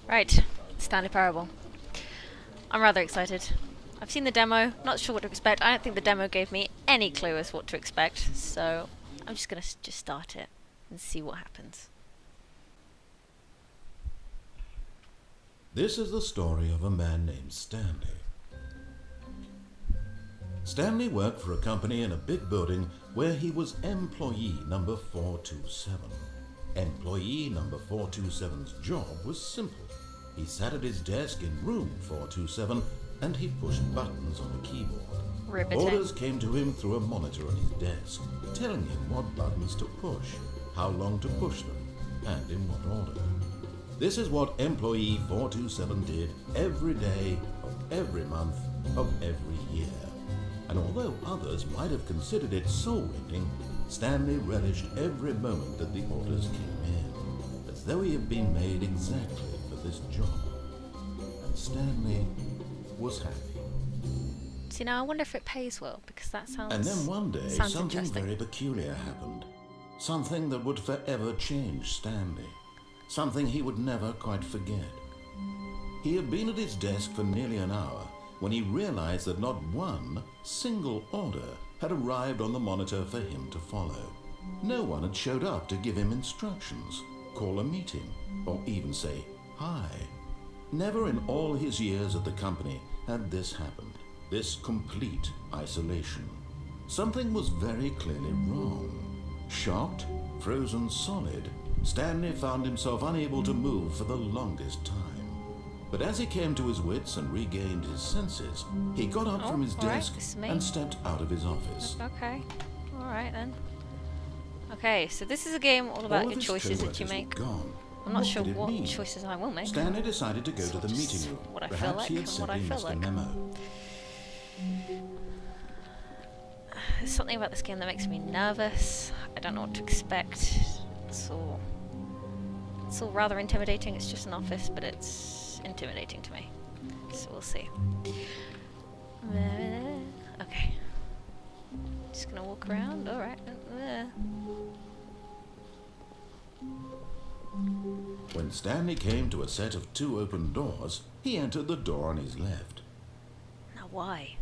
Right, Stanley Parable. I'm rather excited. I've seen the demo, not sure what to expect. I don't think the demo gave me any clue as what to expect, so I'm just gonna just start it and see what happens. This is the story of a man named Stanley. Stanley worked for a company in a big building where he was employee number 427. Employee number 427's job was simple. He sat at his desk in room 427 and he pushed buttons on a keyboard. Riveting. Orders came to him through a monitor on his desk, telling him what buttons to push, how long to push them, and in what order. This is what employee 427 did every day of every month of every year. And although others might have considered it soul-rending, Stanley relished every moment that the orders came in, as though he had been made exactly for this job. And Stanley was happy. See, now I wonder if it pays well, because that sounds And then one day, something interesting. very peculiar happened. Something that would forever change Stanley. Something he would never quite forget. He had been at his desk for nearly an hour when he realized that not one single order had arrived on the monitor for him to follow. No one had showed up to give him instructions, call a meeting, or even say hi. Never in all his years at the company had this happened, this complete isolation. Something was very clearly wrong. Shocked, frozen solid, Stanley found himself unable to move for the longest time. But as he came to his wits and regained his senses, he got up from his desk and stepped out of his office. Okay, alright then. Okay, so this is a game all about All of your his choices that you co-workers make. were gone. I'm not sure did it what mean? choices I will make. Stanley decided to go to the Just meeting room. what I feel Perhaps like he had and what I simply feel missed a like. memo. There's something about this game that makes me nervous. I don't know what to expect. It's all rather intimidating. It's just an office, but it's intimidating to me. So we'll see. Okay. Just gonna walk around. Alright. When Stanley came to a set of 2 open doors, he entered the door on his left. Now why?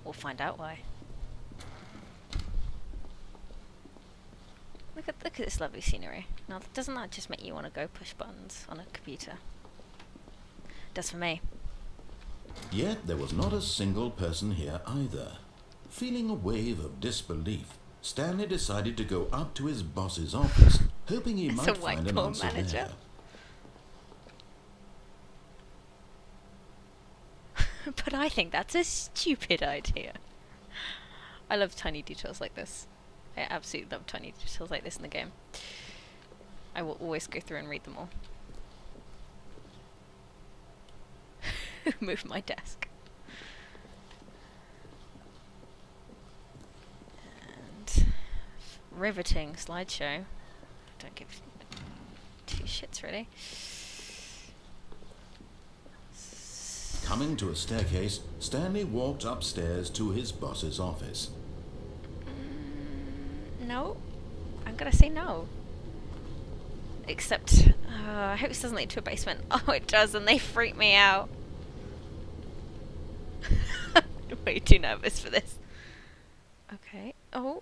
We'll find out why. Look at this lovely scenery. Now, doesn't that just make you want to go push buttons on a computer? It does for me. Yet there was not a single person here either. Feeling a wave of disbelief, Stanley decided to go up to his boss's office, hoping he It's might a find an whiteboard answer manager. there. But I think that's a stupid idea. I love tiny details like this. I absolutely love tiny details like this in the game. I will always go through and read them all. Move my desk. And riveting slideshow. Don't give 2 shits really. Coming to a staircase, Stanley walked upstairs to his boss's office. No. I'm gonna say no. Except, I hope this doesn't lead to a basement. Oh, it does, and they freak me out. I'm way too nervous for this. Okay. Oh.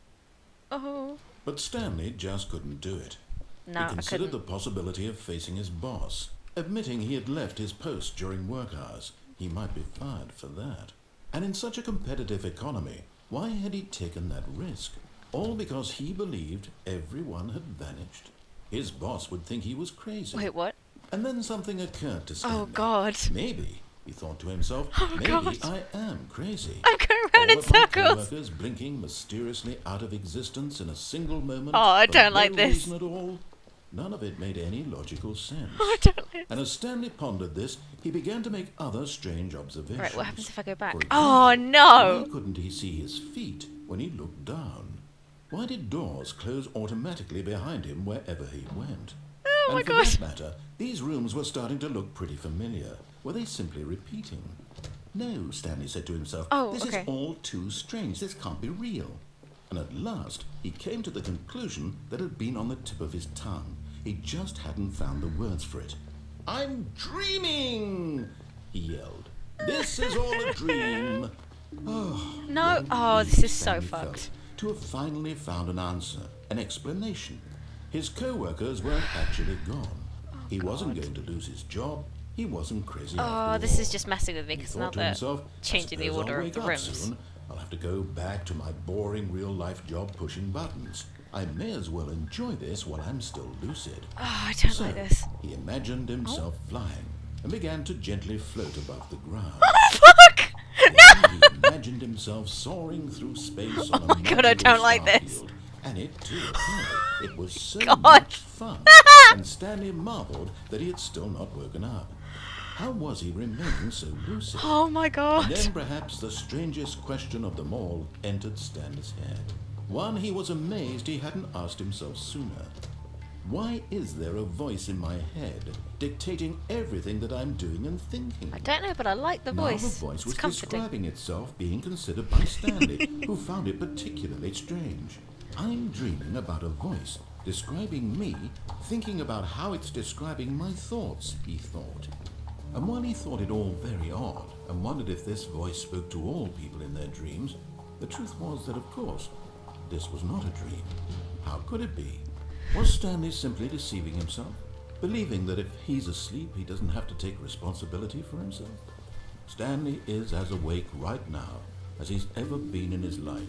But Stanley just couldn't do it. No, He I considered couldn't. the possibility of facing his boss, admitting he had left his post during work hours. He might be fired for that. And in such a competitive economy, why had he taken that risk? All because he believed everyone had vanished. His boss would think he was crazy. Wait, what? And then something occurred to Stanley. Oh, God. Maybe, he thought to himself, Oh, maybe God. I am crazy. I'm going round All in of my circles. co-workers blinking mysteriously out of existence in a single moment. Oh, I for don't no like this. reason at all. None of it made any logical sense. Oh, I don't like And as Stanley pondered this, he began to make other strange observations. Right, what happens if I go back? For Oh, example, no! Why couldn't he see his feet when he looked down? Why did doors close automatically behind him wherever he went? Oh, And my for God. that matter, these rooms were starting to look pretty familiar. Were they simply repeating? No, Stanley said to himself. Oh, This okay. is all too strange. This can't be real. And at last, he came to the conclusion that had been on the tip of his tongue. He just hadn't found the words for it. I'm dreaming, he yelled. This is all a dream. Oh, No. what Oh, relief this is so Stanley felt fucked. to have finally found an answer, an explanation. His co-workers weren't actually gone. He wasn't going to lose his job. He wasn't crazy after all. Oh, this is just messing with me He because now thought to they're himself, changing the "I suppose order I'll of wake the up rooms. soon. I'll have to go back to my boring real-life job pushing buttons. I may as well enjoy this while I'm still lucid." Oh, I don't So like this. he imagined himself flying and began to gently float above the ground. Oh, fuck! Then he imagined himself soaring through space on a my God, I magical don't like star this. field. And it too occurred. It was so God. much fun. And Stanley marveled that he had still not woken up. How was he remaining so lucid? Oh my God. And then perhaps the strangest question of them all entered Stanley's head. One he was amazed he hadn't asked himself sooner. Why is there a voice in my head dictating everything that I'm doing and thinking? I don't know, but I like the Now voice. the voice It's was comforting. describing itself being considered by Stanley, who found it particularly strange. I'm dreaming about a voice describing me, thinking about how it's describing my thoughts, he thought. And while he thought it all very odd, and wondered if this voice spoke to all people in their dreams, the truth was that, of course, this was not a dream. How could it be? Was Stanley simply deceiving himself, believing that if he's asleep, he doesn't have to take responsibility for himself? Stanley is as awake right now as he's ever been in his life.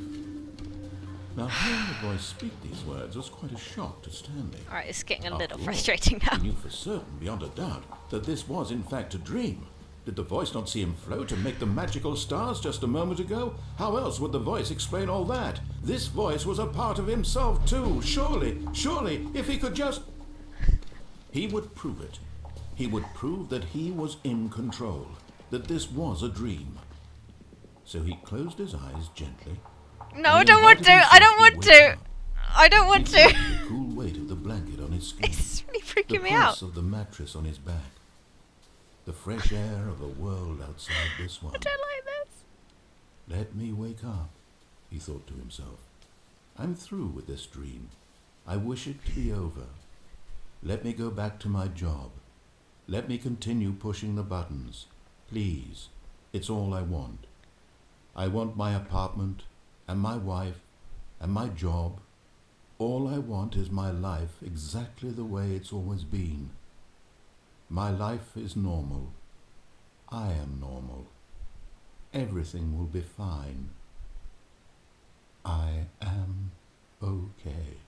Now, hearing the voice speak these words was quite a shock to Stanley. Alright, it's getting a After little all, frustrating now. He knew for certain, beyond a doubt, that this was in fact a dream. Did the voice not see him float and make the magical stars just a moment ago? How else would the voice explain all that? This voice was a part of himself too. Surely, if he could just... He would prove it. He would prove that he was in control, that this was a dream. So he closed his eyes gently. No, I don't want to. I don't want to. I don't want He felt to. the cool weight of the blanket on his skin. It's really The freaking me pulse out. of the mattress on his back. The fresh air of a world outside this one. I don't like this. Let me wake up, he thought to himself. I'm through with this dream. I wish it to be over. Let me go back to my job. Let me continue pushing the buttons. Please, it's all I want. I want my apartment, and my wife, and my job. All I want is my life exactly the way it's always been. My life is normal. I am normal. Everything will be fine. I am okay.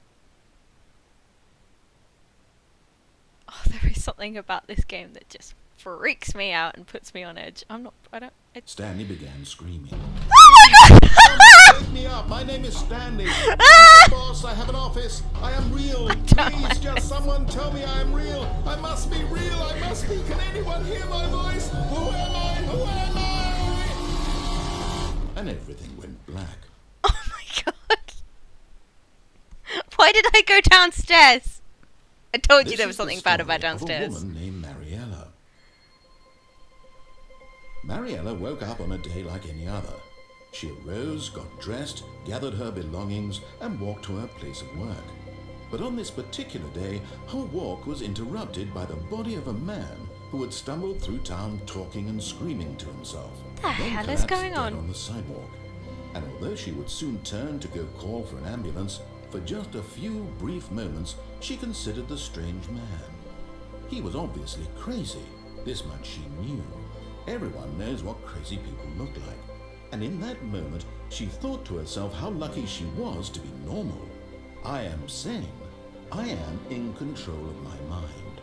Oh, there is something about this game that just freaks me out and puts me on edge. Stanley began screaming. Oh my God! Wake me up! My name is Stanley. Ah! Boss, I have an office. I am real. don't Please, like just someone tell me I am real. I must be real. I must be. Can anyone hear my voice? Who am I? Who am I? And everything went black. Oh my God! Why did I go downstairs? I told you This there is was the something bad story about of a downstairs. woman named Mariella. Mariella woke up on a day like any other. She arose, got dressed, gathered her belongings, and walked to her place of work. But on this particular day, her walk was interrupted by the body of a man who had stumbled through town talking and screaming to himself. The then hell is collapsed going dead on? the sidewalk. And although she would soon turn to go call for an ambulance, for just a few brief moments she considered the strange man. He was obviously crazy. This much she knew. Everyone knows what crazy people look like. And in that moment, she thought to herself how lucky she was to be normal. I am sane. I am in control of my mind.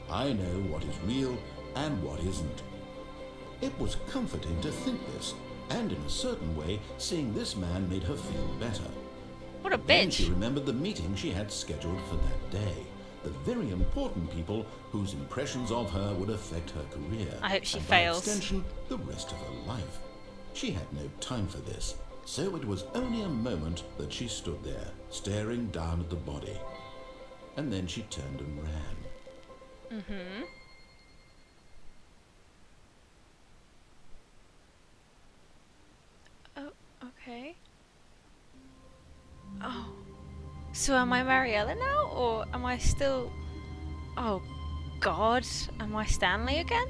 I know what is real and what isn't. It was comforting to think this, and in a certain way, seeing this man made her feel better. What a Then she bitch. remembered the meeting she had scheduled for that day. The very important people whose impressions of her would affect her career. I hope she and fails. by extension, the rest of her life. She had no time for this, so it was only a moment that she stood there, staring down at the body. And then she turned and ran. Mm-hmm. Oh, okay. Oh. So am I Mariella now, or am I still... Oh, God, am I Stanley again?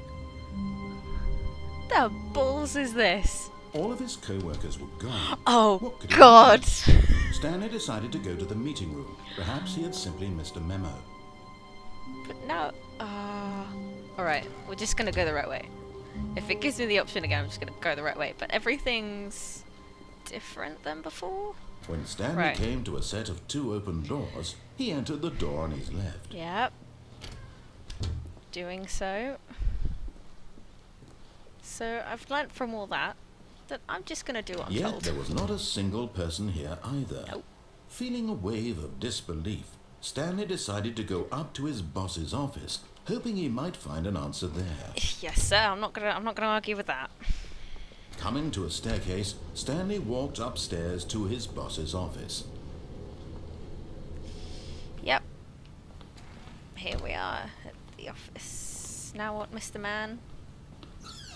The balls is this? All of his co-workers were gone. Oh, What could he God. do? Stanley decided to go to the meeting room. Perhaps he had simply missed a memo. But no. Alright, we're just gonna go the right way. If it gives me the option again, I'm just gonna go the right way. But everything's different than before. When Stanley Right. came to a set of 2 open doors, he entered the door on his left. Yep. Doing so. So I've learnt from all that I'm just gonna do what I'm Yet told. there was not a single person here either. Nope. Feeling a wave of disbelief, Stanley decided to go up to his boss's office, hoping he might find an answer there. Yes, sir. I'm not gonna argue with that. Coming to a staircase, Stanley walked upstairs to his boss's office. Yep. Here we are at the office. Now what, Mr. Man?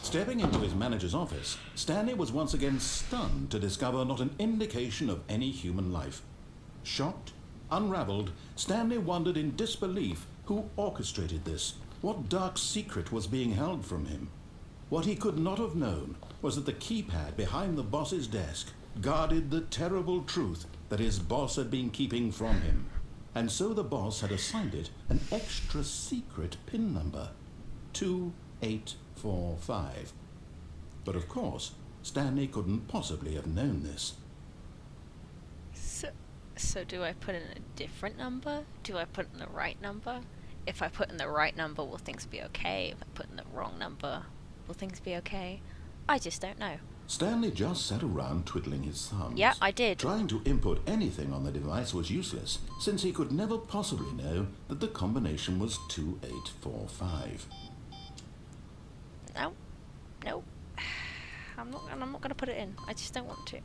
Stepping into his manager's office, Stanley was once again stunned to discover not an indication of any human life. Shocked, unraveled, Stanley wondered in disbelief who orchestrated this, what dark secret was being held from him. What he could not have known was that the keypad behind the boss's desk guarded the terrible truth that his boss had been keeping from him. And so the boss had assigned it an extra secret PIN number, 2845. But of course, Stanley couldn't possibly have known this. So do I put in a different number? Do I put in the right number? If I put in the right number, will things be okay? If I put in the wrong number, will things be okay? I just don't know. Stanley just sat around twiddling his thumbs. Yeah, I did. Trying to input anything on the device was useless, since he could never possibly know that the combination was 2845. No. I'm not going to put it in. I just don't want to.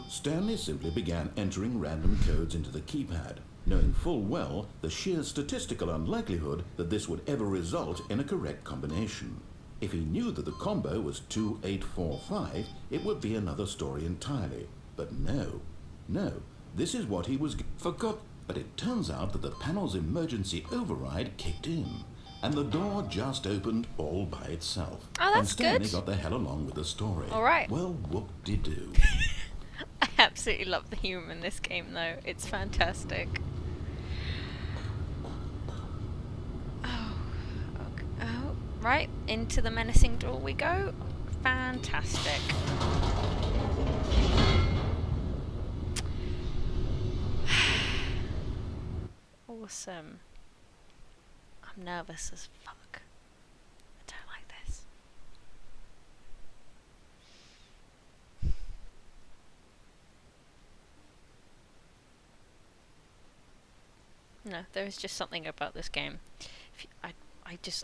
Stanley simply began entering random codes into the keypad, knowing full well the sheer statistical unlikelihood that this would ever result in a correct combination. If he knew that the combo was 2845, it would be another story entirely. But no, this is what he was forgot. But it turns out that the panel's emergency override kicked in, and the door just opened all by itself. Oh, that's and Stanley good. got the hell along with the story. All right. Well, whoop-de-doo. I absolutely love the humour in this game, though. It's fantastic. Oh, right. Into the menacing door we go. Fantastic. Awesome. I'm nervous as fuck. I don't like this. No, there is just something about this game.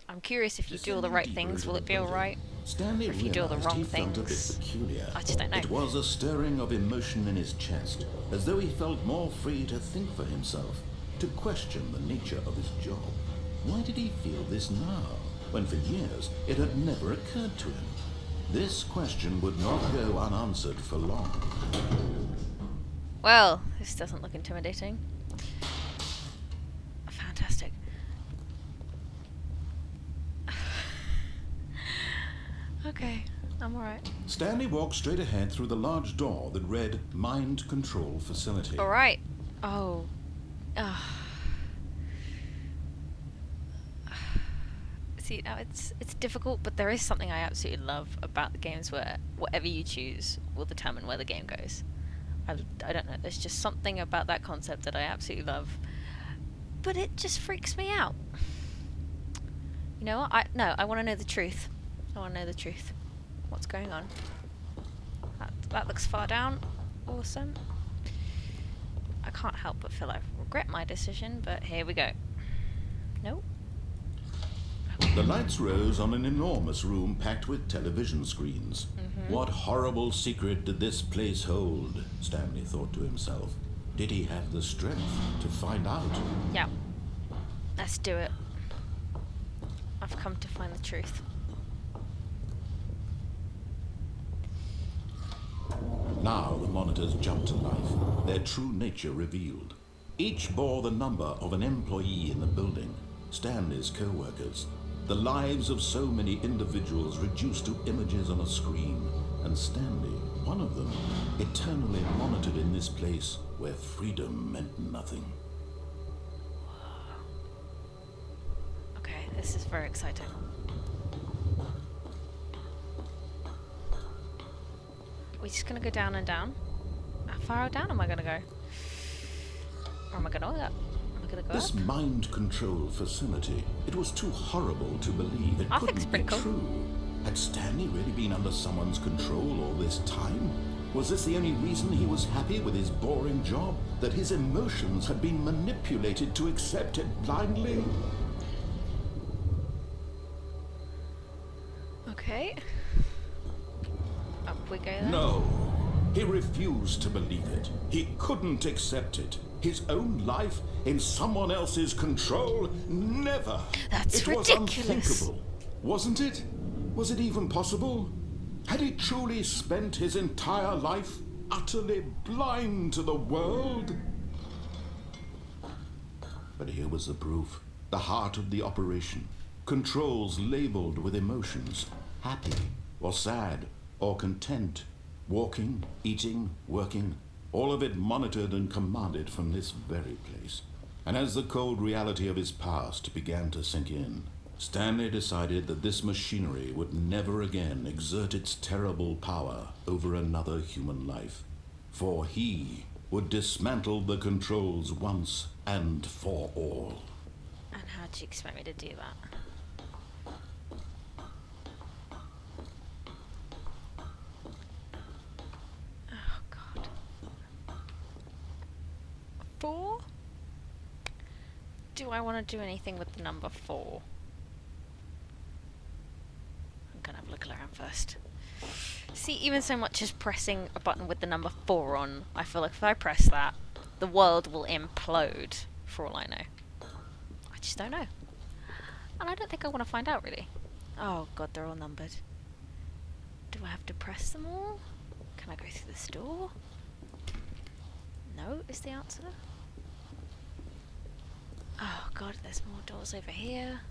I'm curious if you do all the right things, will it be alright? Stanley If you do all the wrong realized he felt a bit things, peculiar. I just don't know. It was a stirring of emotion in his chest, as though he felt more free to think for himself, to question the nature of his job. Why did he feel this now, when for years it had never occurred to him? This question would not go unanswered for long. Well, this doesn't look intimidating. Fantastic. Okay, I'm alright. Stanley walked straight ahead through the large door that read Mind Control Facility. Alright. Oh. See, now it's difficult, but there is something I absolutely love about the games where whatever you choose will determine where the game goes. I don't know, there's just something about that concept that I absolutely love. But it just freaks me out. You know what? I want to know the truth. I want to know the truth. What's going on? That looks far down. Awesome. I can't help but feel I regret my decision, but here we go. Nope. The lights rose on an enormous room packed with television screens. What horrible secret did this place hold? Stanley thought to himself. Did he have the strength to find out? Yeah. Let's do it. I've come to find the truth. Now the monitors jumped to life, their true nature revealed. Each bore the number of an employee in the building. Stanley's co-workers, the lives of so many individuals reduced to images on a screen, and Stanley, one of them, eternally monitored in this place where freedom meant nothing. Okay, this is very exciting. We're just gonna go down and down. How far down am I gonna go? Or am I gonna go up? Am I gonna go This up? mind control facility, it was too horrible to believe. It I think couldn't it's be pretty cool. true. Had Stanley really been under someone's control all this time? Was this the only reason he was happy with his boring job? That his emotions had been manipulated to accept it blindly? Okay. Up we go then. No. He refused to believe it. He couldn't accept it. His own life in someone else's control? Never. That's it was ridiculous. unthinkable. Wasn't it? Was it even possible? Had he truly spent his entire life utterly blind to the world? But here was the proof. The heart of the operation. Controls labeled with emotions. Happy, or sad, or content. Walking, eating, working. All of it monitored and commanded from this very place. And as the cold reality of his past began to sink in, Stanley decided that this machinery would never again exert its terrible power over another human life. For he would dismantle the controls once and for all. And how do you expect me to do that? Oh god. 4? Do I want to do anything with the number 4? I'm gonna have a look around first. See, even so much as pressing a button with the number 4 on, I feel like if I press that, the world will implode, for all I know. I just don't know. And I don't think I want to find out, really. Oh god, they're all numbered. Do I have to press them all? Can I go through this door? No, is the answer. Oh god, there's more doors over here.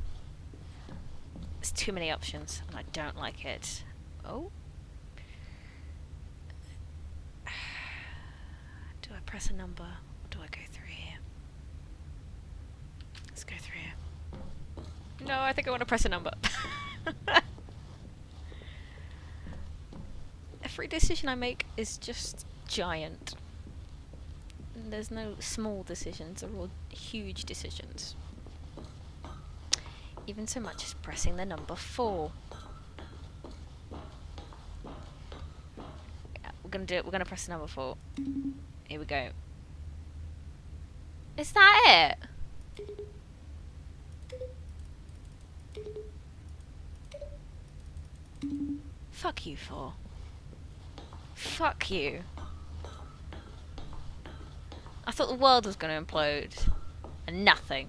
There's too many options, and I don't like it. Oh. Do I press a number, or do I go through here? Let's go through here. No, I think I want to press a number. Every decision I make is just giant. There's no small decisions, they're all huge decisions. Even so much as pressing the number 4. Yeah, we're gonna do it, we're gonna press the number 4. Here we go. Is that it? Fuck you, 4. Fuck you. I thought the world was going to implode. And nothing.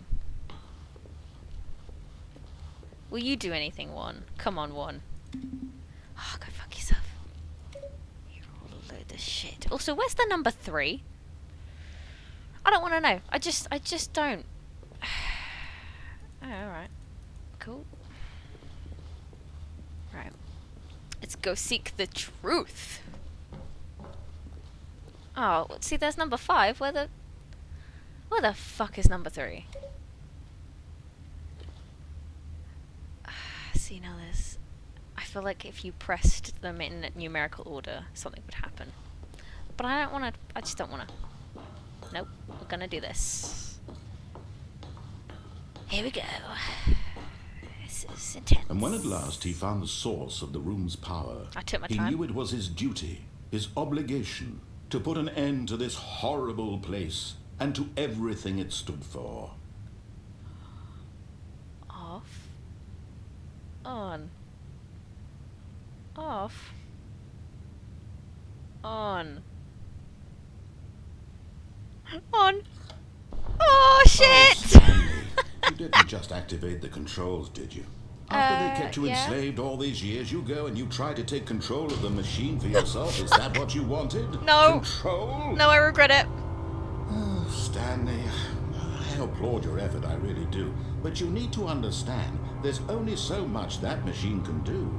Will you do anything, 1? Come on, 1. Oh, go fuck yourself. You're all a load of shit. Also, where's the number 3? I don't want to know. I just don't. Oh, alright. Cool. Right. Let's go seek the truth. Oh, see, there's number 5. Where the fuck is number 3? See, now there's... I feel like if you pressed them in numerical order, something would happen. But I don't want to... I just don't want to. Nope, we're gonna do this. Here we go. This is intense. And when at last he found the source of the room's power, I took my he time. knew it was his duty, his obligation, to put an end to this horrible place and to everything it stood for. Off. On. Off. On. On. Oh, shit! Stanley, you didn't just activate the controls, did you? After they kept you yeah. enslaved all these years, you go and you try to take control of the machine for yourself. Is that what you wanted? No. Control? No, I regret it. Oh, Stanley, I applaud your effort, I really do. But you need to understand, there's only so much that machine can do.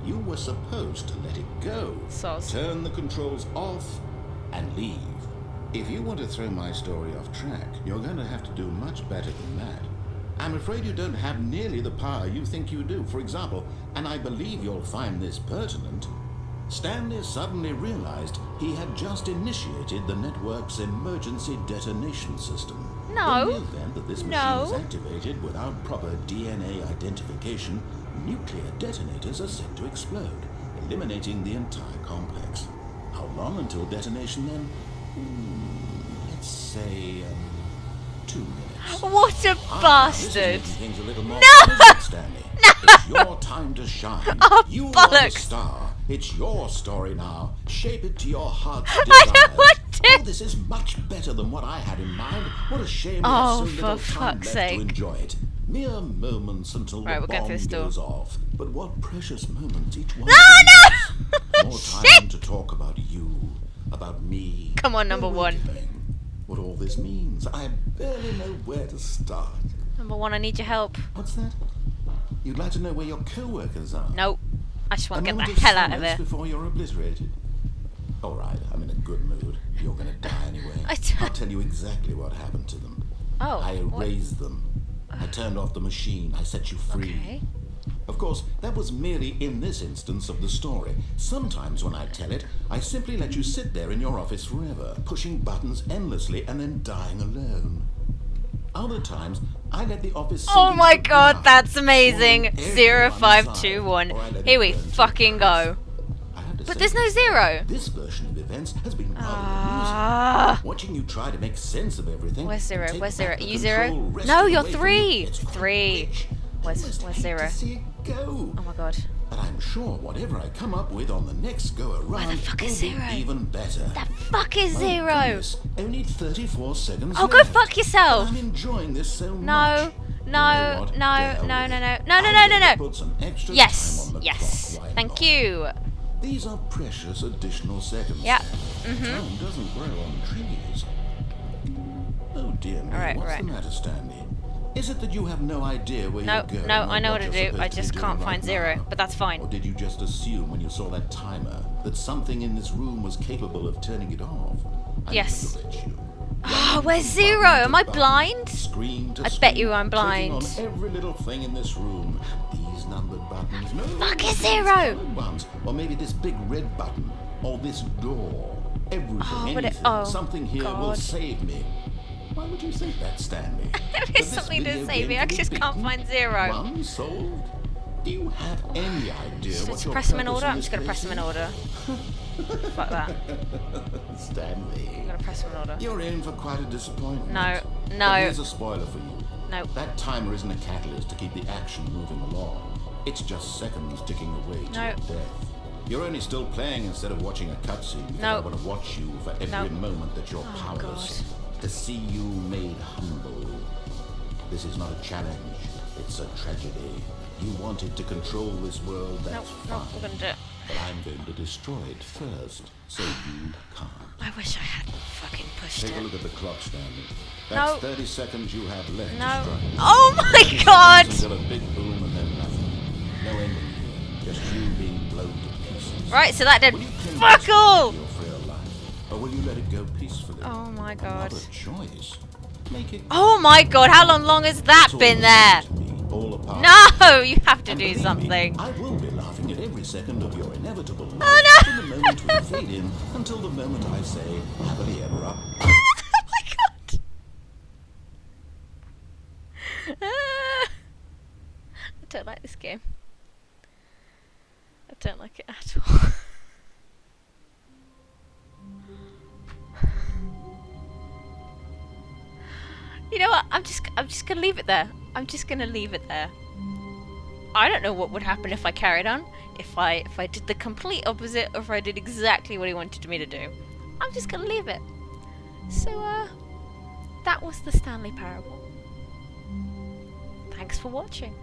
You were supposed to let it go. Soz. Turn the controls off and leave. If you want to throw my story off track, you're going to have to do much better than that. I'm afraid you don't have nearly the power you think you do. For example, and I believe you'll find this pertinent, Stanley suddenly realized he had just initiated the network's emergency detonation system. No. In the event that this machine is activated without proper DNA identification, nuclear detonators are set to explode, eliminating the entire complex. How long until detonation then? Let's say 2 minutes. What a bastard! This is making things a little more No! pleasant, Stanley. It's your time to shine. Oh, You are the bollocks. star. It's your story now. Shape it to your heart's I desires. don't want to. Oh, this is much better than what I had in mind. What a shame we Oh, have so little for time fuck's left sake. to enjoy it. Mere moments until Right, the we're going bomb through this door. goes off. But what precious moments each one. No, of them no! is. More time Shit! to talk about you, about me. Come on, number What we're one. doing, what all this means. I barely know where to start. Number one, I need your help. What's that? You'd like to know where your co-workers are? Nope. I just want to get moment the hell out of silence there. before you're obliterated. All right, I'm in a good mood. You're going to die anyway. I'll tell you exactly what happened to them. Oh, I what? erased them. I turned off the machine. I set you free. Okay. Of course, that was merely in this instance of the story. Sometimes when I tell it, I simply let you sit there in your office forever, pushing buttons endlessly and then dying alone. Other times, I let the office sink Oh into my the god, ground, that's amazing. swallowing everyone's 0521. eye, or I let it Here we burn to fucking go. I have to But say, there's no zero. this version of events has been rather Ah. amusing. Watching you try to make sense of everything. Where's zero? and take Where's back zero? the Are you zero? control wrested No, you're away from three. you. It's quite Three. rich. Where's- I almost where's hate zero? to see it go. Oh my god. But I'm sure whatever I come up with on the next go around Where the fuck will is be zero? even better. The fuck is My zero? goodness, only 34 seconds Oh, go left. fuck yourself. I'm enjoying this so No, much. no, You know what? no, To no, hell no, with no, it. no, no, no, I'm no, going no. to put some extra Yes, time on the yes. clock. Why Thank not? you. These are precious additional seconds. Yep. Time doesn't grow on trees. Oh dear me, Alright, what's right. the matter, Stanley? Is it that you have no idea where No, you're going? no, or I know what to you're do. supposed I to be just doing can't right find zero, now? but that's fine. Or did you just assume when you saw that timer that something in this room was capable of turning it off? I'm Yes. going to let you. Oh, where's From zero? button to Am I button, blind? Screen to I bet screen, you I'm blind. clicking on every little thing in this room. These numbered buttons. No, Fuck is these zero? colored ones. Or maybe this big red button. Or this door. Everything, Oh, but anything. oh, something here will God. save me. Why would you think that, Stanley? There Could is this something to video save game me. I be just can't beaten? find zero. One solved? Do you have any idea Just what your press them in purpose order. I'm this just gonna case press them in is? order. Fuck that. Stanley. I'm gonna press them in order. You're in for quite a disappointment. No, But no. here's a spoiler for you. No. That timer isn't a catalyst to keep the action moving along. It's just seconds ticking away to No. your death. You're only still playing instead of watching a cutscene because No. I want to watch you for every No. moment that you're Oh, powerless. To see you made humble. This is not a challenge. It's a tragedy. You wanted to control this world, No, that's no, fine. we're gonna do it. But I'm going to destroy it first, so you can't. I wish I hadn't fucking pushed Take a it. look at the clock, Stanley. No. That's 30 seconds you have left No. to strike. Oh my 30 god! seconds until a big boom and then nothing. No ending here. Just you being blown to pieces. Right, so that did Will you cling fuck desperately all! to your frail life, or will you let it go peacefully? Oh my god. Another choice. Make it. Oh my god, how long has that It's all been there? to me, all apart. No, you have to And do believe me, something. I will be laughing at every second of your inevitable life Oh, no! from the moment we fade in until the moment I say happily ever up. Oh my god. I don't like this game. I don't like it at all. You know what? I'm just gonna leave it there. I'm just gonna leave it there. I don't know what would happen if I carried on. If I did the complete opposite, or if I did exactly what he wanted me to do. I'm just gonna leave it. So that was the Stanley Parable. Thanks for watching.